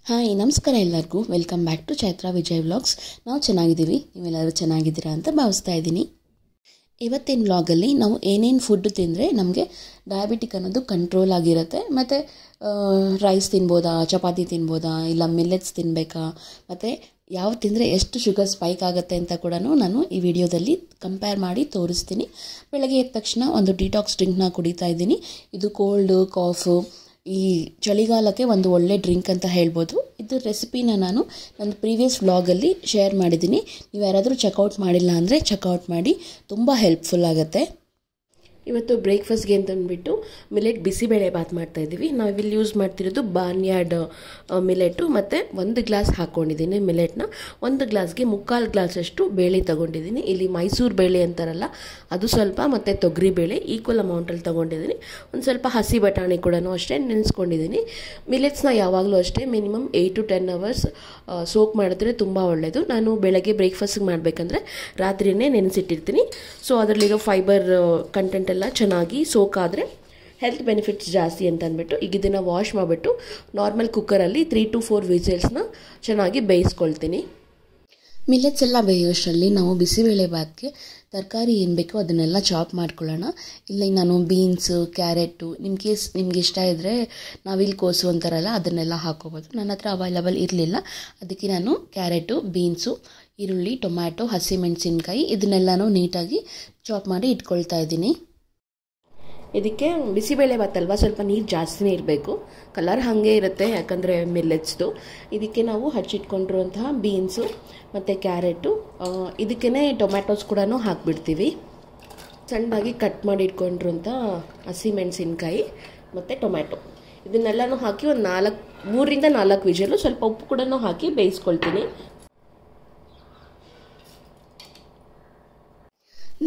Hi ನಮಸ್ಕಾರ ಎಲ್ಲರಿಗೂ welcome back to Chaitra Vijay vlogs. ನಾವು ಚೆನ್ನಾಗಿದ್ದೀವಿ, ನೀವೆಲ್ಲರೂ ಚೆನ್ನಾಗಿದ್ದೀರಾ ಅಂತ ಭಾವಿಸ್ತಾ ಇದ್ದೀನಿ. ಇವತ್ತಿನ ವ್ಲಾಗಲ್ಲಿ ನಾವು ಏನೇನು ಫುಡ್ ತಿಂದರೆ ನಮಗೆ ಡಯಾಬಿಟಿಕ್ ಅನ್ನೋದು ಕಂಟ್ರೋಲ್ ಆಗಿರುತ್ತೆ, ಮತ್ತು ರೈಸ್ ತಿನ್ಬೋದಾ, ಚಪಾತಿ ತಿನ್ಬೋದಾ, ಇಲ್ಲ ಮಿಲ್ಲೆಟ್ಸ್ ತಿನ್ನಬೇಕಾ, ಮತ್ತು ಯಾವ ತಿಂದರೆ ಎಷ್ಟು ಶುಗರ್ ಸ್ಪೈಕ್ ಆಗುತ್ತೆ ಅಂತ ಕೂಡ ನಾನು ಈ ವಿಡಿಯೋದಲ್ಲಿ ಕಂಪೇರ್ ಮಾಡಿ ತೋರಿಸ್ತೀನಿ. ಬೆಳಗ್ಗೆ ಎದ್ದ ತಕ್ಷಣ ಒಂದು ಡಿಟಾಕ್ಸ್ ಡ್ರಿಂಕ್ನ ಕುಡಿತಾ ಇದ್ದೀನಿ. ಇದು ಕೋಲ್ಡು, ಕಾಫು, ಈ ಚಳಿಗಾಲಕ್ಕೆ ಒಂದು ಒಳ್ಳೆ ಡ್ರಿಂಕ್ ಅಂತ ಹೇಳ್ಬೋದು. ಇದು ರೆಸಿಪಿನ ನಾನು ನನ್ನ ಪ್ರೀವಿಯಸ್ ವ್ಲಾಗಲ್ಲಿ ಶೇರ್ ಮಾಡಿದ್ದೀನಿ. ನೀವು ಯಾರಾದರೂ ಚೆಕ್ಔಟ್ ಮಾಡಿಲ್ಲ ಅಂದರೆ ಚೆಕ್ಔಟ್ ಮಾಡಿ, ತುಂಬ ಹೆಲ್ಪ್ಫುಲ್ ಆಗುತ್ತೆ. ಇವತ್ತು ಬ್ರೇಕ್ಫಾಸ್ಟ್ಗೆ ಅಂತಂದ್ಬಿಟ್ಟು ಮಿಲೆಟ್ ಬಿಸಿಬೇಳೆ ಬಾತ್ ಮಾಡ್ತಾಯಿದ್ದೀವಿ. ನಾವಿಲ್ಲಿ ಯೂಸ್ ಮಾಡ್ತಿರೋದು ಬಾರ್ನ್ಯಾರ್ಡ್ ಮಿಲೆಟು, ಮತ್ತು 1 ಗ್ಲಾಸ್ ಹಾಕ್ಕೊಂಡಿದ್ದೀನಿ ಮಿಲೆಟ್ನ. 1 ಗ್ಲಾಸ್ಗೆ 3/4 ಗ್ಲಾಸಷ್ಟು ಬೇಳೆ ತೊಗೊಂಡಿದ್ದೀನಿ. ಇಲ್ಲಿ ಮೈಸೂರು ಬೇಳೆ ಅಂತಾರಲ್ಲ ಅದು ಸ್ವಲ್ಪ, ಮತ್ತು ತೊಗರಿ ಬೇಳೆ ಈಕ್ವಲ್ ಅಮೌಂಟಲ್ಲಿ ತೊಗೊಂಡಿದ್ದೀನಿ. ಒಂದು ಸ್ವಲ್ಪ ಹಸಿ ಬಟಾಣಿ ಕೂಡ ಅಷ್ಟೇ ನೆನೆಸ್ಕೊಂಡಿದ್ದೀನಿ. ಮಿಲೆಟ್ಸ್ನ ಯಾವಾಗಲೂ ಅಷ್ಟೇ ಮಿನಿಮಮ್ 8 to 10 hours ಸೋಕ್ ಮಾಡಿದ್ರೆ ತುಂಬ ಒಳ್ಳೆಯದು. ನಾನು ಬೆಳಗ್ಗೆ ಬ್ರೇಕ್ಫಾಸ್ಟಿಗೆ ಮಾಡಬೇಕಂದ್ರೆ ರಾತ್ರಿಯೇ ನೆನೆಸಿಟ್ಟಿರ್ತೀನಿ. ಸೊ ಅದರಲ್ಲಿರೋ ಫೈಬರ್ ಕಂಟೆಂಟ್ ಎಲ್ಲ ಚೆನ್ನಾಗಿ ಸೋಕ್ ಆದರೆ ಹೆಲ್ತ್ ಬೆನಿಫಿಟ್ಸ್ ಜಾಸ್ತಿ ಅಂತ ಅಂದ್ಬಿಟ್ಟು ಈಗ ಇದನ್ನು ವಾಶ್ ಮಾಡಿಬಿಟ್ಟು ನಾರ್ಮಲ್ ಕುಕ್ಕರಲ್ಲಿ 3 to 4 ವಿಸಿಲ್ಸ್ನ ಚೆನ್ನಾಗಿ ಬೇಯಿಸ್ಕೊಳ್ತೀನಿ. ಮಿಲೆಟ್ಸ್ ಎಲ್ಲ ಬೇಯೋಷ್ಟರಲ್ಲಿ ನಾವು ಬಿಸಿಬೇಳೆ ಬಾತ್ಗೆ ತರಕಾರಿ ಏನು ಬೇಕೋ ಅದನ್ನೆಲ್ಲ ಚಾಪ್ ಮಾಡ್ಕೊಳ್ಳೋಣ. ಇಲ್ಲಿ ನಾನು ಬೀನ್ಸು, ಕ್ಯಾರೆಟು, ನಿಮ್ಗೆ ಇಷ್ಟ ಇದ್ದರೆ ನಾವಿಲ್ಲಿ ಕೋಸು ಅಂತಾರಲ್ಲ ಅದನ್ನೆಲ್ಲ ಹಾಕೋಬೋದು. ನನ್ನ ಹತ್ರ ಅವೈಲಬಲ್ ಇರಲಿಲ್ಲ, ಅದಕ್ಕೆ ನಾನು ಕ್ಯಾರೆಟು, ಬೀನ್ಸು, ಈರುಳ್ಳಿ, ಟೊಮ್ಯಾಟೊ, ಹಸಿಮೆಣಸಿನ್ಕಾಯಿ ಇದನ್ನೆಲ್ಲನೂ ನೀಟಾಗಿ ಚಾಪ್ ಮಾಡಿ ಇಟ್ಕೊಳ್ತಾ ಇದ್ದೀನಿ. ಇದಕ್ಕೆ ಬಿಸಿಬೇಳೆ ಬಾತಲ್ವ, ಸ್ವಲ್ಪ ನೀರು ಜಾಸ್ತಿನೇ ಇರಬೇಕು. ಕಲರ್ ಹಾಗೆ ಇರುತ್ತೆ ಯಾಕಂದರೆ ಮಿಲ್ಲೆಟ್ಸ್ದು. ಇದಕ್ಕೆ ನಾವು ಹಚ್ಚಿಟ್ಕೊಂಡಿರುವಂತಹ ಬೀನ್ಸು ಮತ್ತು ಕ್ಯಾರೆಟು, ಇದಕ್ಕೇ ಟೊಮ್ಯಾಟೋಸ್ ಕೂಡ ಹಾಕಿಬಿಡ್ತೀವಿ. ಸಣ್ಣದಾಗಿ ಕಟ್ ಮಾಡಿ ಇಟ್ಕೊಂಡಿರುವಂಥ ಹಸಿಮೆಣಸಿನ್ಕಾಯಿ ಮತ್ತು ಟೊಮ್ಯಾಟೊ ಇದನ್ನೆಲ್ಲನೂ ಹಾಕಿ ಒಂದು 3 to 4 ವಿಷಲು, ಸ್ವಲ್ಪ ಉಪ್ಪು ಕೂಡ ಹಾಕಿ ಬೇಯಿಸ್ಕೊಳ್ತೀನಿ.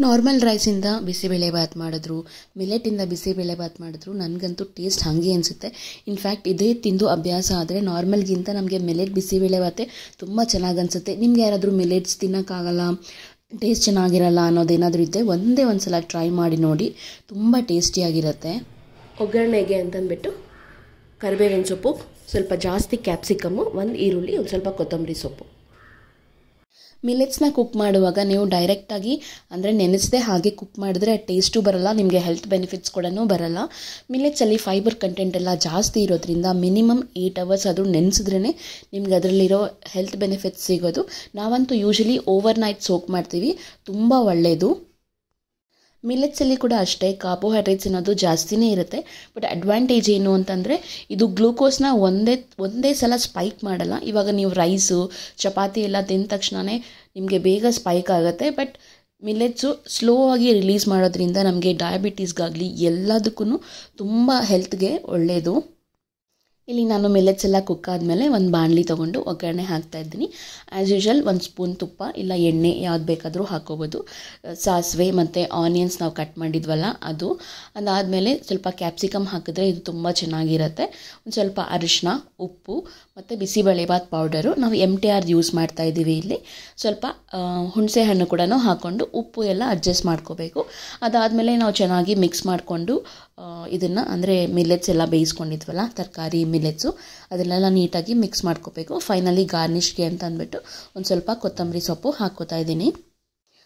ನಾರ್ಮಲ್ ರೈಸಿಂದ ಬಿಸಿಬೇಳೆ ಬಾತ್ ಮಾಡಿದ್ರು, ಮಿಲೆಟಿಂದ ಬಿಸಿಬೇಳೆ ಬಾತ್ ಮಾಡಿದ್ರು ನನಗಂತೂ ಟೇಸ್ಟ್ ಹಾಗೆ ಅನಿಸುತ್ತೆ. ಇನ್ಫ್ಯಾಕ್ಟ್ ಇದೇ ತಿಂದು ಅಭ್ಯಾಸ ಆದರೆ ನಾರ್ಮಲ್ಗಿಂತ ನಮಗೆ ಮಿಲೆಟ್ ಬಿಸಿಬೇಳೆ ಬಾತೆ ತುಂಬ ಚೆನ್ನಾಗಿ ಅನಿಸುತ್ತೆ. ನಿಮ್ಗೆ ಯಾರಾದರೂ ಮಿಲೆಟ್ಸ್ ತಿನ್ನೋಕ್ಕಾಗಲ್ಲ, ಟೇಸ್ಟ್ ಚೆನ್ನಾಗಿರಲ್ಲ ಅನ್ನೋದೇನಾದರೂ ಇದ್ದರೆ ಒಂದೇ ಒಂದು ಸಲ ಟ್ರೈ ಮಾಡಿ ನೋಡಿ, ತುಂಬ ಟೇಸ್ಟಿಯಾಗಿರುತ್ತೆ. ಒಗ್ಗರಣೆಗೆ ಅಂತಂದ್ಬಿಟ್ಟು ಕರಿಬೇವಿನ ಸೊಪ್ಪು, ಸ್ವಲ್ಪ ಜಾಸ್ತಿ ಕ್ಯಾಪ್ಸಿಕಮ್ಮು, 1 ಈರುಳ್ಳಿ, ಒಂದು ಸ್ವಲ್ಪ ಕೊತ್ತಂಬರಿ ಸೊಪ್ಪು. ಮಿಲೆಟ್ಸ್ನ ಕುಕ್ ಮಾಡುವಾಗ ನೀವು ಡೈರೆಕ್ಟಾಗಿ ಅಂದರೆ ನೆನೆಸದೆ ಹಾಗೆ ಕುಕ್ ಮಾಡಿದ್ರೆ ಟೇಸ್ಟು ಬರಲ್ಲ, ನಿಮಗೆ ಹೆಲ್ತ್ ಬೆನಿಫಿಟ್ಸ್ ಕೂಡ ಬರಲ್ಲ. ಮಿಲೆಟ್ಸಲ್ಲಿ ಫೈಬರ್ ಕಂಟೆಂಟ್ ಎಲ್ಲ ಜಾಸ್ತಿ ಇರೋದ್ರಿಂದ ಮಿನಿಮಮ್ 8 hours ಅದು ನೆನೆಸಿದ್ರೇ ನಿಮ್ಗೆ ಅದರಲ್ಲಿರೋ ಹೆಲ್ತ್ ಬೆನಿಫಿಟ್ಸ್ ಸಿಗೋದು. ನಾವಂತೂ ಯೂಶಲಿ ಓವರ್ ನೈಟ್ ಸೋಕ್ ಮಾಡ್ತೀವಿ, ತುಂಬ ಒಳ್ಳೆಯದು. ಮಿಲೆಟ್ಸಲ್ಲಿ ಕೂಡ ಅಷ್ಟೇ ಕಾರ್ಬೋಹೈಡ್ರೇಟ್ಸ್ ಅನ್ನೋದು ಜಾಸ್ತಿನೇ ಇರುತ್ತೆ. ಬಟ್ ಅಡ್ವಾಂಟೇಜ್ ಏನು ಅಂತಂದರೆ ಇದು ಗ್ಲೂಕೋಸ್ನ ಒಂದೇ ಸಲ ಸ್ಪೈಕ್ ಮಾಡಲ್ಲ. ಇವಾಗ ನೀವು ರೈಸು, ಚಪಾತಿ ಎಲ್ಲ ತಿಂದ ತಕ್ಷಣವೇ ನಿಮಗೆ ಬೇಗ ಸ್ಪೈಕ್ ಆಗುತ್ತೆ. ಬಟ್ ಮಿಲೆಟ್ಸು ಸ್ಲೋ ಆಗಿ ರಿಲೀಸ್ ಮಾಡೋದ್ರಿಂದ ನಮಗೆ ಡಯಾಬಿಟೀಸ್ಗಾಗಲಿ ಎಲ್ಲದಕ್ಕೂ ತುಂಬ ಹೆಲ್ತ್ಗೆ ಒಳ್ಳೆಯದು. ಇಲ್ಲಿ ನಾನು ಮಿಲೆಟ್ಸ್ ಎಲ್ಲ ಕುಕ್ ಆದಮೇಲೆ ಒಂದು ಬಾಣಲಿ ತೊಗೊಂಡು ಒಗ್ಗರಣೆ ಹಾಕ್ತಾಯಿದ್ದೀನಿ. ಆ್ಯಸ್ ಯೂಶುವಲ್ 1 ಸ್ಪೂನ್ ತುಪ್ಪ ಇಲ್ಲ ಎಣ್ಣೆ ಯಾವ್ದು ಬೇಕಾದರೂ ಹಾಕ್ಕೋಬೋದು. ಸಾಸಿವೆ ಮತ್ತು ಆನಿಯನ್ಸ್ ನಾವು ಕಟ್ ಮಾಡಿದ್ವಲ್ಲ ಅದು, ಅದಾದಮೇಲೆ ಸ್ವಲ್ಪ ಕ್ಯಾಪ್ಸಿಕಮ್ ಹಾಕಿದ್ರೆ ಇದು ತುಂಬ ಚೆನ್ನಾಗಿರುತ್ತೆ. ಒಂದು ಸ್ವಲ್ಪ ಅರಿಶಿನ, ಉಪ್ಪು ಮತ್ತು ಬಿಸಿಬೇಳೆಬಾತ್ ಪೌಡರು, ನಾವು MTR ಯೂಸ್ ಮಾಡ್ತಾಯಿದ್ದೀವಿ ಇಲ್ಲಿ. ಸ್ವಲ್ಪ ಹುಣಸೆ ಹಣ್ಣು ಕೂಡ ಹಾಕ್ಕೊಂಡು ಉಪ್ಪು ಎಲ್ಲ ಅಡ್ಜಸ್ಟ್ ಮಾಡ್ಕೋಬೇಕು. ಅದಾದಮೇಲೆ ನಾವು ಚೆನ್ನಾಗಿ ಮಿಕ್ಸ್ ಮಾಡಿಕೊಂಡು ಇದನ್ನು ಅಂದರೆ ಮಿಲೆಟ್ಸ್ ಎಲ್ಲ ಬೇಯಿಸ್ಕೊಂಡಿದ್ವಲ್ಲ ತರಕಾರಿ ಮಿಲೆಟ್ಸು ಅದನ್ನೆಲ್ಲ ನೀಟಾಗಿ ಮಿಕ್ಸ್ ಮಾಡ್ಕೋಬೇಕು. ಫೈನಲಿ ಗಾರ್ನಿಷ್ಗೆ ಅಂತ ಅಂದ್ಬಿಟ್ಟು ಒಂದು ಸ್ವಲ್ಪ ಕೊತ್ತಂಬರಿ ಸೊಪ್ಪು ಹಾಕ್ಕೋತಾ ಇದ್ದೀನಿ.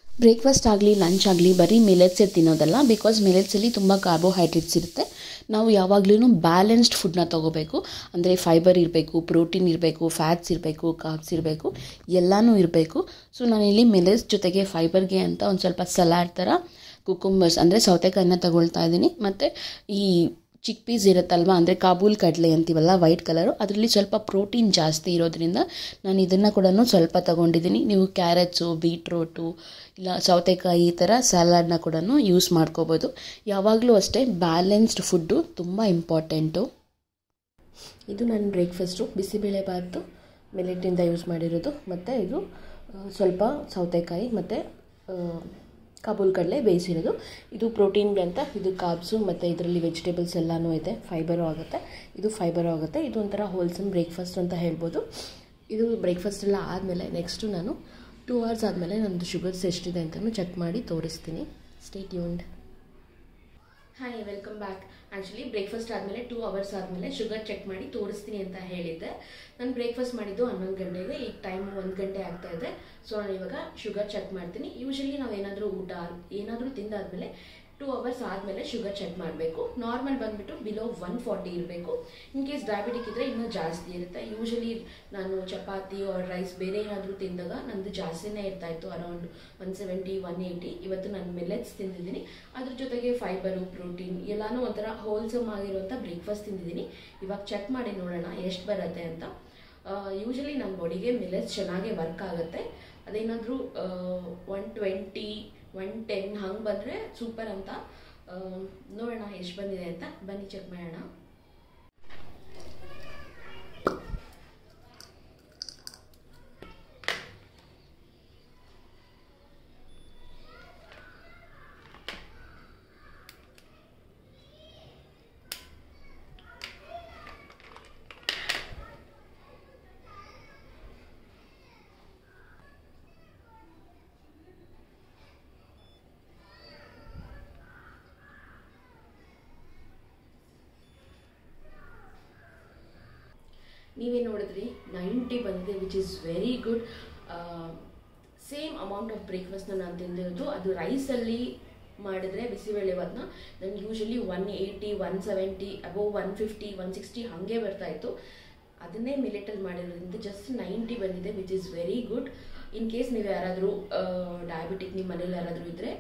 ಬ್ರೇಕ್ಫಾಸ್ಟ್ ಆಗಲಿ ಲಂಚ್ ಆಗಲಿ ಬರೀ ಮಿಲೆಟ್ಸೇ ತಿನ್ನೋದಲ್ಲ, ಬಿಕಾಸ್ ಮಿಲೆಟ್ಸಲ್ಲಿ ತುಂಬ ಕಾರ್ಬೋಹೈಡ್ರೇಟ್ಸ್ ಇರುತ್ತೆ. ನಾವು ಯಾವಾಗಲೂ ಬ್ಯಾಲೆನ್ಸ್ಡ್ ಫುಡ್ನ ತೊಗೋಬೇಕು. ಅಂದರೆ ಫೈಬರ್ ಇರಬೇಕು, ಪ್ರೋಟೀನ್ ಇರಬೇಕು, ಫ್ಯಾಟ್ಸ್ ಇರಬೇಕು, ಕಾರ್ಬ್ಸ್ ಇರಬೇಕು, ಎಲ್ಲನೂ ಇರಬೇಕು. ಸೊ ನಾನಿಲ್ಲಿ ಮಿಲೆಟ್ಸ್ ಜೊತೆಗೆ ಫೈಬರ್ಗೆ ಅಂತ ಒಂದು ಸ್ವಲ್ಪ ಸಲಾಡ್ ಥರ ಕುಕುಂಬರ್ಸ್ ಅಂದರೆ ಸೌತೆಕಾಯಿನ ತಗೊಳ್ತಾ ಇದ್ದೀನಿ. ಮತ್ತು ಈ ಚಿಕ್ ಪೀಸ್ ಇರುತ್ತಲ್ವ, ಅಂದರೆ ಕಾಬೂಲ್ ಕಡಲೆ ಅಂತೀವಲ್ಲ ವೈಟ್ ಕಲರು, ಅದರಲ್ಲಿ ಸ್ವಲ್ಪ ಪ್ರೋಟೀನ್ ಜಾಸ್ತಿ ಇರೋದ್ರಿಂದ ನಾನು ಇದನ್ನು ಕೂಡ ಸ್ವಲ್ಪ ತೊಗೊಂಡಿದ್ದೀನಿ. ನೀವು ಕ್ಯಾರೆಟ್ಸು, ಬೀಟ್ರೋಟು ಇಲ್ಲ ಸೌತೆಕಾಯಿ ಈ ಥರ ಸಲಾಡ್ನ ಕೂಡ ಯೂಸ್ ಮಾಡ್ಕೋಬೋದು. ಯಾವಾಗಲೂ ಅಷ್ಟೇ ಬ್ಯಾಲೆನ್ಸ್ಡ್ ಫುಡ್ಡು ತುಂಬ ಇಂಪಾರ್ಟೆಂಟು. ಇದು ನನ್ನ ಬ್ರೇಕ್ಫಾಸ್ಟು, ಬಿಸಿಬೇಳೆ ಬಾತು ಮಿಲೆಟಿಂದ ಯೂಸ್ ಮಾಡಿರೋದು, ಮತ್ತು ಇದು ಸ್ವಲ್ಪ ಸೌತೆಕಾಯಿ ಮತ್ತು ಕಾಬೂಲ್ ಕಡಲೆ ಬೇಯಿಸಿರೋದು. ಇದು ಪ್ರೋಟೀನ್ಗೆ ಅಂತ, ಇದು ಕಾರ್ಬ್ಸು ಮತ್ತು ಇದರಲ್ಲಿ ವೆಜಿಟೇಬಲ್ಸ್ ಎಲ್ಲನೂ ಇದೆ, ಫೈಬರು ಆಗುತ್ತೆ, ಇದು ಫೈಬರು ಆಗುತ್ತೆ. ಇದು ಒಂಥರ ಹೋಲ್ಸಮ್ ಬ್ರೇಕ್ಫಾಸ್ಟ್ ಅಂತ ಹೇಳ್ಬೋದು. ಇದು ಬ್ರೇಕ್ಫಾಸ್ಟ್ ಎಲ್ಲ ಆದಮೇಲೆ ನೆಕ್ಸ್ಟು ನಾನು 2 hours ಆದಮೇಲೆ ನನ್ನದು ಶುಗರ್ಸ್ ಎಷ್ಟಿದೆ ಅಂತಲೂ ಚೆಕ್ ಮಾಡಿ ತೋರಿಸ್ತೀನಿ. Stay tuned. Hi, welcome back. Actually breakfast ಆದಮೇಲೆ 2 ಅವರ್ಸ್ ಆದಮೇಲೆ ಶುಗರ್ ಚೆಕ್ ಮಾಡಿ ತೋರಿಸ್ತೀನಿ ಅಂತ ಹೇಳಿದ್ದೆ. ನಾನು ಬ್ರೇಕ್ಫಾಸ್ಟ್ ಮಾಡಿದ್ದು 11 ಗಂಟೆಗೆ, ಈಗ ಟೈಮ್ 1 ಗಂಟೆ ಆಗ್ತಾ ಇದೆ. ಸೊ ನಾನು ಇವಾಗ ಶುಗರ್ ಚೆಕ್ ಮಾಡ್ತೀನಿ. ಯೂಶಲಿ ನಾವು ಏನಾದರೂ ತಿಂದಾದ್ಮೇಲೆ 2 ಅವರ್ಸ್ ಆದಮೇಲೆ ಶುಗರ್ ಚೆಕ್ ಮಾಡಬೇಕು. ನಾರ್ಮಲ್ ಬಂದುಬಿಟ್ಟು ಬಿಲೋ 140 ಇರಬೇಕು. ಇನ್ ಕೇಸ್ ಡಯಾಬಿಟಿಕ್ ಇದ್ದರೆ ಇನ್ನೂ ಜಾಸ್ತಿ ಇರುತ್ತೆ. ಯೂಶಲಿ ನಾನು ಚಪಾತಿ ಆರ್ ರೈಸ್ ಬೇರೆ ಏನಾದರೂ ತಿಂದಾಗ ನಂದು ಜಾಸ್ತಿನೇ ಇರ್ತಾಯಿತ್ತು, ಅರೌಂಡ್ 170 180. ಇವತ್ತು ನಾನು ಮಿಲೆಟ್ಸ್ ತಿಂದಿದ್ದೀನಿ. ಅದ್ರ ಜೊತೆಗೆ ಫೈಬರು, ಪ್ರೋಟೀನ್ ಎಲ್ಲನೂ ಒಂಥರ ಹೋಲ್ಸಮ್ ಆಗಿರುವಂಥ ಬ್ರೇಕ್ಫಾಸ್ಟ್ ತಿಂದಿದ್ದೀನಿ. ಇವಾಗ ಚೆಕ್ ಮಾಡಿ ನೋಡೋಣ ಎಷ್ಟು ಬರುತ್ತೆ ಅಂತ. ಯೂಶಲಿ ನನ್ನ ಬಾಡಿಗೆ ಮಿಲೆಟ್ಸ್ ಚೆನ್ನಾಗೇ ವರ್ಕ್ ಆಗುತ್ತೆ. ಅದೇನಾದರೂ 120 110 ಹಂಗೆ ಬಂದರೆ ಸೂಪರ್ ಅಂತ. ನೋಡೋಣ ಎಷ್ಟು ಬಂದಿದೆ ಅಂತ. ಬನ್ನಿ ಚೆಕ್ ಮಾಡೋಣ. ನೀವೇ ನೋಡಿದ್ರಿ 90 ಬಂದಿದೆ, which is very good. Same amount of ಬ್ರೇಕ್ಫಾಸ್ಟ್ನ ನಾನು ತಿಂದಿರೋದು. ಅದು ರೈಸಲ್ಲಿ ಮಾಡಿದ್ರೆ ಬಿಸಿಬೇಳೆಭಾತ್ನ ನನಗೆ ಯೂಶಲಿ 180 170 ಅಬೋವ್ 150 160 ಹಾಗೆ ಬರ್ತಾಯಿತ್ತು. ಅದನ್ನೇ ಮಿಲೆಟಲ್ಲಿ ಮಾಡಿರೋದ್ರಿಂದ ಜಸ್ಟ್ 90 ಬಂದಿದೆ, which is very good. In case ನೀವು ಯಾರಾದರೂ ಡಯಾಬಿಟಿಕ್ ನಿಮ್ಮ ಮನೇಲಿ ಯಾರಾದರೂ ಇದ್ದರೆ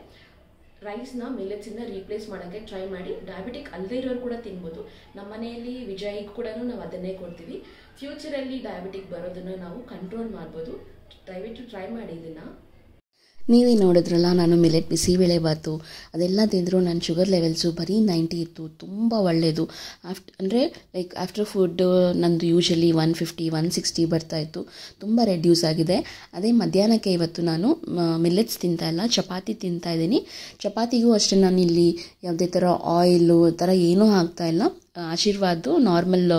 ರೈಸ್ನ ಮಿಲೆಟ್ಸಿಂದ ರೀಪ್ಲೇಸ್ ಮಾಡೋಕ್ಕೆ ಟ್ರೈ ಮಾಡಿ. ಡಯಾಬಿಟಿಕ್ ಅಲ್ಲದೇ ಇರೋರು ಕೂಡ ತಿನ್ಬೋದು. ನಮ್ಮ ಮನೆಯಲ್ಲಿ ವಿಜಯ್ಗೆ ಕೂಡ ನಾವು ಅದನ್ನೇ ಕೊಡ್ತೀವಿ. ಫ್ಯೂಚರಲ್ಲಿ ಡಯಾಬಿಟಿಕ್ ಬರೋದನ್ನು ನಾವು ಕಂಟ್ರೋಲ್ ಮಾಡ್ಬೋದು. ದಯವಿಟ್ಟು ಟ್ರೈ ಮಾಡಿ ಇದನ್ನು. ನೀವೇ ನೋಡಿದ್ರಲ್ಲ, ನಾನು ಮಿಲೆಟ್ ಬಿಸಿಬೇಳೆಭಾತು ಅದೆಲ್ಲ ತಿಂದರೂ ನನ್ನ ಶುಗರ್ ಲೆವೆಲ್ಸು ಬರೀ 90 ಇತ್ತು. ತುಂಬ ಒಳ್ಳೆಯದು. ಆಫ್ಟರ್ ಫುಡ್ ನಂದು ಯೂಶಲಿ 150 160 ಬರ್ತಾಯಿತ್ತು. ತುಂಬ ರೆಡ್ಯೂಸ್ ಆಗಿದೆ. ಅದೇ ಮಧ್ಯಾಹ್ನಕ್ಕೆ ಇವತ್ತು ನಾನು ಮಿಲೆಟ್ಸ್ ತಿಂತಾಯಿಲ್ಲ, ಚಪಾತಿ ತಿಂತಾಯಿದ್ದೀನಿ. ಚಪಾತಿಗೂ ಅಷ್ಟೇ ನಾನು ಇಲ್ಲಿ ಯಾವುದೇ ಥರ ಆಯಿಲು ಥರ ಏನೂ ಹಾಕ್ತಾಯಿಲ್ಲ. ಆಶೀರ್ವಾದ್ ನಾರ್ಮಲ್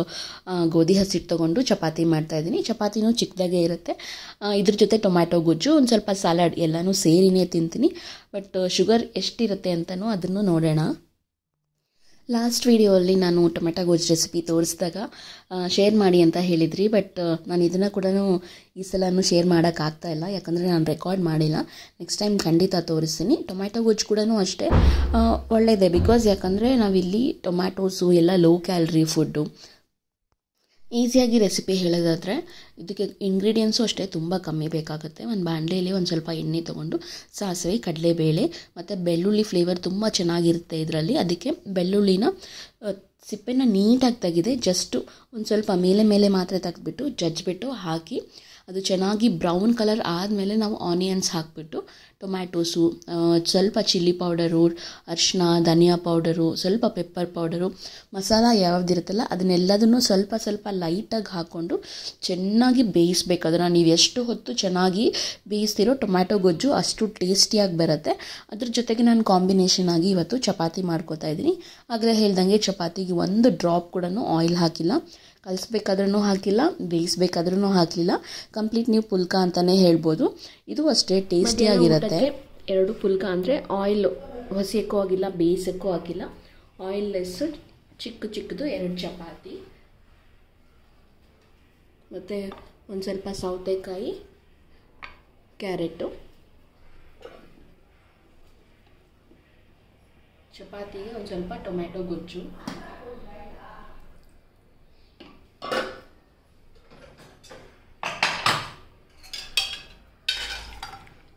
ಗೋಧಿ ಹಸಿಟ್ಟು ತೊಗೊಂಡು ಚಪಾತಿ ಮಾಡ್ತಾಯಿದ್ದೀನಿ. ಚಪಾತಿನೂ ಚಿಕ್ಕದಾಗೇ ಇರುತ್ತೆ. ಇದ್ರ ಜೊತೆ ಟೊಮ್ಯಾಟೊ ಗೊಜ್ಜು, ಒಂದು ಸ್ವಲ್ಪ ಸಲಾಡ್ ಎಲ್ಲನೂ ಸೇರಿನೇ ತಿಂತೀನಿ. ಬಟ್ ಶುಗರ್ ಎಷ್ಟಿರುತ್ತೆ ಅಂತಲೂ ಅದನ್ನು ನೋಡೋಣ. ಲಾಸ್ಟ್ ವಿಡಿಯೋಲ್ಲಿ ನಾನು ಟೊಮೆಟೊ ಗೊಜ್ಜು ರೆಸಿಪಿ ತೋರಿಸಿದಾಗ ಶೇರ್ ಮಾಡಿ ಅಂತ ಹೇಳಿದ್ರಿ. ಬಟ್ ನಾನು ಇದನ್ನು ಕೂಡ ಈ ಸಲನೂ ಶೇರ್ ಮಾಡೋಕ್ಕಾಗ್ತಾಯಿಲ್ಲ, ಯಾಕಂದರೆ ನಾನು ರೆಕಾರ್ಡ್ ಮಾಡಿಲ್ಲ. ನೆಕ್ಸ್ಟ್ ಟೈಮ್ ಖಂಡಿತ ತೋರಿಸ್ತೀನಿ. ಟೊಮ್ಯಾಟೊ ಗೊಜ್ಜು ಕೂಡ ಅಷ್ಟೇ ಒಳ್ಳೆಯದೇ. ಬಿಕಾಸ್ ಯಾಕಂದರೆ ನಾವಿಲ್ಲಿ ಟೊಮ್ಯಾಟೋಸು ಎಲ್ಲ ಲೋ ಕ್ಯಾಲ್ರಿ ಫುಡ್ಡು. ಈಸಿಯಾಗಿ ರೆಸಿಪಿ ಹೇಳೋದಾದರೆ ಇದಕ್ಕೆ ಇಂಗ್ರೀಡಿಯೆಂಟ್ಸು ಅಷ್ಟೇ ತುಂಬ ಕಮ್ಮಿ ಬೇಕಾಗುತ್ತೆ. ಒಂದು ಬಾಣಲೆಯಲ್ಲಿ ಒಂದು ಸ್ವಲ್ಪ ಎಣ್ಣೆ ತೊಗೊಂಡು ಸಾಸಿವೆ, ಕಡಲೆಬೇಳೆ ಮತ್ತು ಬೆಳ್ಳುಳ್ಳಿ ಫ್ಲೇವರ್ ತುಂಬ ಚೆನ್ನಾಗಿರುತ್ತೆ ಇದರಲ್ಲಿ. ಅದಕ್ಕೆ ಬೆಳ್ಳುಳ್ಳಿನ ಸಿಪ್ಪೆನ ನೀಟಾಗಿ ತೆಗೆದು ಜಸ್ಟು ಒಂದು ಸ್ವಲ್ಪ ಮೇಲೆ ಮಾತ್ರ ತೆಗೆದ್ಬಿಟ್ಟು ಜಜ್ಜಿಬಿಟ್ಟು ಹಾಕಿ, ಅದು ಚೆನ್ನಾಗಿ ಬ್ರೌನ್ ಕಲರ್ ಆದಮೇಲೆ ನಾವು ಆನಿಯನ್ಸ್ ಹಾಕಿಬಿಟ್ಟು ಟೊಮ್ಯಾಟೋಸು, ಸ್ವಲ್ಪ ಚಿಲ್ಲಿ ಪೌಡರು, ಅರಿಶಿನ, ಧನಿಯಾ ಪೌಡರು, ಸ್ವಲ್ಪ ಪೆಪ್ಪರ್ ಪೌಡರು, ಮಸಾಲ ಯಾವುದಿರುತ್ತಲ್ಲ ಅದನ್ನೆಲ್ಲದನ್ನು ಸ್ವಲ್ಪ ಲೈಟಾಗಿ ಹಾಕ್ಕೊಂಡು ಚೆನ್ನಾಗಿ ಬೇಯಿಸ್ಬೇಕು. ಅದನ್ನು ನೀವು ಎಷ್ಟು ಹೊತ್ತು ಚೆನ್ನಾಗಿ ಬೇಯಿಸ್ತಿರೋ ಟೊಮ್ಯಾಟೊ ಗೊಜ್ಜು ಅಷ್ಟು ಟೇಸ್ಟಿಯಾಗಿ ಬರುತ್ತೆ. ಅದ್ರ ಜೊತೆಗೆ ನಾನು ಕಾಂಬಿನೇಷನ್ ಆಗಿ ಇವತ್ತು ಚಪಾತಿ ಮಾಡ್ಕೋತಾ ಇದ್ದೀನಿ. ಆಗಲೇ ಹೇಳ್ದಂಗೆ ಚಪಾತಿಗೆ ಒಂದು ಡ್ರಾಪ್ ಕೂಡ ಆಯಿಲ್ ಹಾಕಿಲ್ಲ. ಕಲಿಸ್ಬೇಕಾದ್ರೂ ಹಾಕಿಲ್ಲ, ಬೇಯಿಸ್ಬೇಕಾದ್ರೂ ಹಾಕಲಿಲ್ಲ. ಕಂಪ್ಲೀಟ್ ನೀವು ಪುಲ್ಕ ಅಂತಲೇ ಹೇಳ್ಬೋದು. ಇದು ಅಷ್ಟೇ ಟೇಸ್ಟಿಯಾಗಿರುತ್ತೆ. 2 ಪುಲ್ಕ ಅಂದರೆ ಆಯಿಲ್ ಹೊಸೆಯೋಕ್ಕೂ ಆಗಿಲ್ಲ, ಬೇಯಿಸೋಕ್ಕೂ ಆಗಿಲ್ಲ. ಆಯಿಲ್ ಲೆಸ್ಸು ಚಿಕ್ಕದು 2 ಚಪಾತಿ ಮತ್ತು ಒಂದು ಸ್ವಲ್ಪ ಸೌತೆಕಾಯಿ, ಕ್ಯಾರೆಟು. ಚಪಾತಿಗೆ ಒಂದು ಸ್ವಲ್ಪ ಟೊಮ್ಯಾಟೊ ಗೊಜ್ಜು.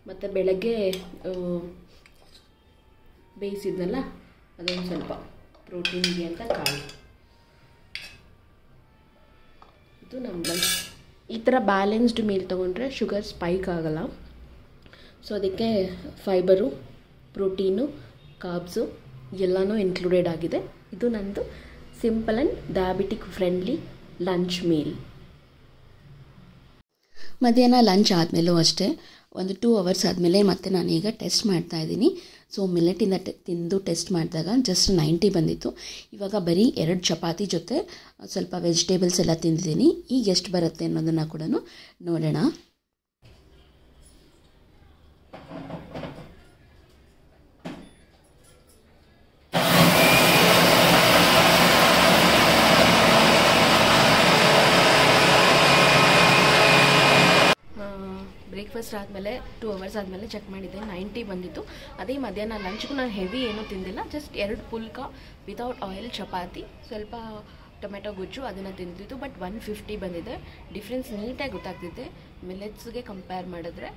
ಮತ್ತು ಬೆಳಗ್ಗೆ ಬೇಯಿಸಿದ್ನಲ್ಲ ಅದೊಂದು ಸ್ವಲ್ಪ ಪ್ರೋಟೀನ್ಗೆ ಅಂತ ಕಾಳು. ಇದು ನಮ್ಮ ಲಂಚ್. ಈ ಥರ ಬ್ಯಾಲೆನ್ಸ್ಡ್ ಮೀಲ್ ತೊಗೊಂಡ್ರೆ ಶುಗರ್ ಸ್ಪೈಕ್ ಆಗೋಲ್ಲ. ಸೊ ಅದಕ್ಕೆ ಫೈಬರು, ಪ್ರೋಟೀನು, ಕಾರ್ಬ್ಸು ಎಲ್ಲನೂ ಇನ್ಕ್ಲೂಡೆಡ್ ಆಗಿದೆ. ಇದು ನನ್ನದು simple and diabetic friendly lunch meal. ಮಧ್ಯಾಹ್ನ ಲಂಚ್ ಆದಮೇಲೂ ಅಷ್ಟೇ ಒಂದು 2 ಅವರ್ಸ್ ಆದಮೇಲೆ ಮತ್ತೆ ನಾನೀಗ ಟೆಸ್ಟ್ ಮಾಡ್ತಾಯಿದ್ದೀನಿ. ಸೊ ಮಿಲೆಟಿಂದ ತಿಂದು ಟೆಸ್ಟ್ ಮಾಡಿದಾಗ ಜಸ್ಟ್ 90 ಬಂದಿತ್ತು. ಇವಾಗ ಬರೀ 2 ಚಪಾತಿ ಜೊತೆ ಸ್ವಲ್ಪ ವೆಜಿಟೇಬಲ್ಸ್ ಎಲ್ಲ ತಿಂದಿದ್ದೀನಿ. ಈಗ ಎಷ್ಟು ಬರುತ್ತೆ ಅನ್ನೋದನ್ನು ಕೂಡ ನೋಡೋಣ. ಬ್ರೇಕ್ಫಾಸ್ಟ್ ಆದಮೇಲೆ 2 ಅವರ್ಸ್ ಆದಮೇಲೆ ಚೆಕ್ ಮಾಡಿದ್ದೆ 90 ಬಂದಿತ್ತು. ಅದೇ ಮಧ್ಯಾಹ್ನ ಲಂಚ್ಗೂ ನಾನು ಹೆವಿ ಏನೂ ತಿಂದಿಲ್ಲ, just 2 phulka without oil chapati, ಸ್ವಲ್ಪ ಟೊಮೆಟೊ ಗೊಜ್ಜು ಅದನ್ನು ತಿಂದಿದ್ದು. ಬಟ್ 150 ಬಂದಿದೆ. ಡಿಫ್ರೆನ್ಸ್ ನೀಟಾಗಿ ಗೊತ್ತಾಗ್ತಿದೆ. ಮಿಲೆಟ್ಸ್ಗೆ ಕಂಪೇರ್ ಮಾಡಿದ್ರೆ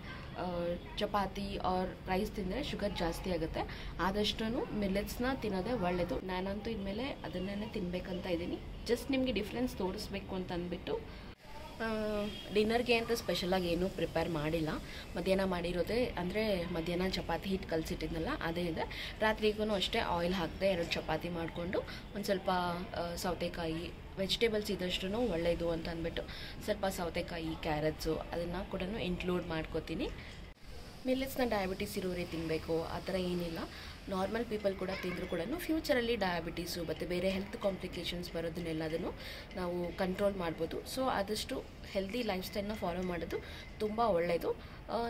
ಚಪಾತಿ ಆರ್ ರೈಸ್ ತಿಂದರೆ ಶುಗರ್ ಜಾಸ್ತಿ ಆಗುತ್ತೆ. ಆದಷ್ಟು ಮಿಲೆಟ್ಸ್ನ ತಿನ್ನೋದೇ ಒಳ್ಳೆಯದು. ನಾನಂತೂ ಇನ್ಮೇಲೆ ಅದನ್ನೇ ತಿನ್ನಬೇಕಂತ ಇದ್ದೀನಿ. ಜಸ್ಟ್ ನಿಮಗೆ ಡಿಫ್ರೆನ್ಸ್ ತೋರಿಸ್ಬೇಕು ಅಂತ ಅಂದ್ಬಿಟ್ಟು. ಡಿನ್ನರ್ಗೆ ಅಂತ ಸ್ಪೆಷಲಾಗಿ ಏನೂ ಪ್ರಿಪೇರ್ ಮಾಡಿಲ್ಲ. ಮಧ್ಯಾಹ್ನ ಮಾಡಿರೋದೇ, ಅಂದರೆ ಮಧ್ಯಾಹ್ನ ಚಪಾತಿ ಹಿಟ್ಟು ಕಲಸಿಟ್ಟಿದ್ನಲ್ಲ ಅದೇ ಇದೆ. ರಾತ್ರಿಗೂ ಅಷ್ಟೇ ಆಯಿಲ್ ಹಾಕದೆ 2 ಚಪಾತಿ ಮಾಡಿಕೊಂಡು ಒಂದು ಸ್ವಲ್ಪ ಸೌತೆಕಾಯಿ, ವೆಜಿಟೇಬಲ್ಸ್ ಇದ್ದಷ್ಟು ಒಳ್ಳೆಯದು ಅಂತ ಅಂದ್ಬಿಟ್ಟು ಸ್ವಲ್ಪ ಸೌತೆಕಾಯಿ, ಕ್ಯಾರೆಟ್ಸು ಅದನ್ನು ಕೂಡ ಇನ್ಕ್ಲೂಡ್ ಮಾಡ್ಕೋತೀನಿ. ಮಿಲೆಟ್ಸ್ನ ಡಯಾಬಿಟೀಸ್ ಇರೋರೇ ತಿನ್ನಬೇಕು ಆ ಥರ ಏನಿಲ್ಲ. ನಾರ್ಮಲ್ ಪೀಪಲ್ ಕೂಡ ತಿಂದರೂ ಕೂಡ ಫ್ಯೂಚರಲ್ಲಿ ಡಯಾಬಿಟೀಸು ಮತ್ತು ಬೇರೆ ಹೆಲ್ತ್ ಕಾಂಪ್ಲಿಕೇಶನ್ಸ್ ಬರೋದನ್ನೆಲ್ಲದನ್ನು ನಾವು ಕಂಟ್ರೋಲ್ ಮಾಡ್ಬೋದು. ಸೊ ಆದಷ್ಟು ಹೆಲ್ದಿ ಲೈಫ್ ಸ್ಟೈಲ್ನ ಫಾಲೋ ಮಾಡೋದು ತುಂಬ ಒಳ್ಳೆಯದು.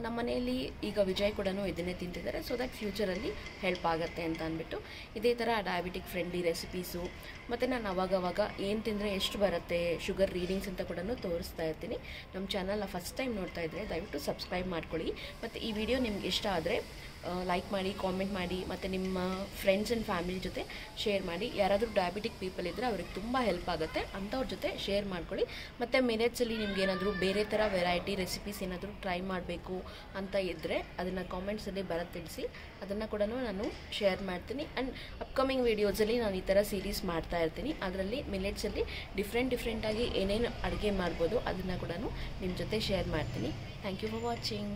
ನಮ್ಮ ಮನೆಯಲ್ಲಿ ಈಗ ವಿಜಯ್ ಕೂಡ ಇದನ್ನೇ ತಿಂತಿದ್ದಾರೆ, ಸೊ ದಟ್ ಫ್ಯೂಚರಲ್ಲಿ ಹೆಲ್ಪ್ ಆಗುತ್ತೆ ಅಂತ ಅಂದ್ಬಿಟ್ಟು ಇದೇ ಥರ ಡಯಾಬಿಟಿಕ್ ಫ್ರೆಂಡ್ಲಿ ರೆಸಿಪೀಸು ಮತ್ತು ನಾನು ಅವಾಗವಾಗ ಏನು ತಿಂದರೆ ಎಷ್ಟು ಬರುತ್ತೆ ಶುಗರ್ ರೀಡಿಂಗ್ಸ್ ಅಂತ ಕೂಡ ತೋರಿಸ್ತಾ ಇರ್ತೀನಿ. ನಮ್ಮ ಚಾನಲ್ನ ಫಸ್ಟ್ ಟೈಮ್ ನೋಡ್ತಾ ಇದ್ದರೆ ದಯವಿಟ್ಟು ಸಬ್ಸ್ಕ್ರೈಬ್ ಮಾಡ್ಕೊಳ್ಳಿ. ಮತ್ತು ಈ ವಿಡಿಯೋ ನಿಮ್ಗೆ ಇಷ್ಟ ಆದರೆ ಲೈಕ್ ಮಾಡಿ, ಕಾಮೆಂಟ್ ಮಾಡಿ, ಮತ್ತು ನಿಮ್ಮ ಫ್ರೆಂಡ್ಸ್ ಆ್ಯಂಡ್ ಫ್ಯಾಮಿಲಿ ಜೊತೆ ಶೇರ್ ಮಾಡಿ. ಯಾರಾದರೂ ಡಯಾಬಿಟಿಕ್ ಪೀಪಲ್ ಇದ್ದರೆ ಅವ್ರಿಗೆ ತುಂಬ ಹೆಲ್ಪ್ ಆಗುತ್ತೆ, ಅಂಥವ್ರ ಜೊತೆ ಶೇರ್ ಮಾಡ್ಕೊಳ್ಳಿ. ಮತ್ತು ಮಿಲೆಟ್ಸಲ್ಲಿ ನಿಮ್ಗೆ ಏನಾದರೂ ಬೇರೆ ಥರ ವೆರೈಟಿ ರೆಸಿಪೀಸ್ ಏನಾದರೂ ಟ್ರೈ ಮಾಡಬೇಕು ಅಂತ ಇದ್ದರೆ ಅದನ್ನು ಕಾಮೆಂಟ್ಸಲ್ಲಿ ಬರೋದು ತಿಳಿಸಿ, ಅದನ್ನು ಕೂಡ ನಾನು ಶೇರ್ ಮಾಡ್ತೀನಿ. ಆ್ಯಂಡ್ ಅಪ್ಕಮಿಂಗ್ ವೀಡಿಯೋಸಲ್ಲಿ ನಾನು ಈ ಥರ ಸೀರೀಸ್ ಮಾಡ್ತಾ ಇರ್ತೀನಿ. ಅದರಲ್ಲಿ ಮಿಲೆಟ್ಸಲ್ಲಿ ಡಿಫ್ರೆಂಟಾಗಿ ಏನೇನು ಅಡುಗೆ ಮಾಡ್ಬೋದು ಅದನ್ನು ಕೂಡ ನಿಮ್ಮ ಜೊತೆ ಶೇರ್ ಮಾಡ್ತೀನಿ. Thank you for watching.